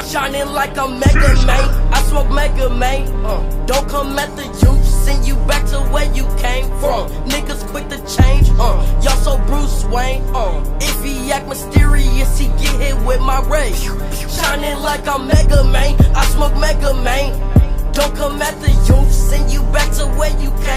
Shining like a Mega Man, I smoke Mega Man. Don't come at the youth, send you back to where you came from. Niggas quick to change, y'all so Bruce Wayne. If he act mysterious, he get hit with my ray. Shining like a Mega Man, I smoke Mega Man. Don't come at the youth, send you back to where you came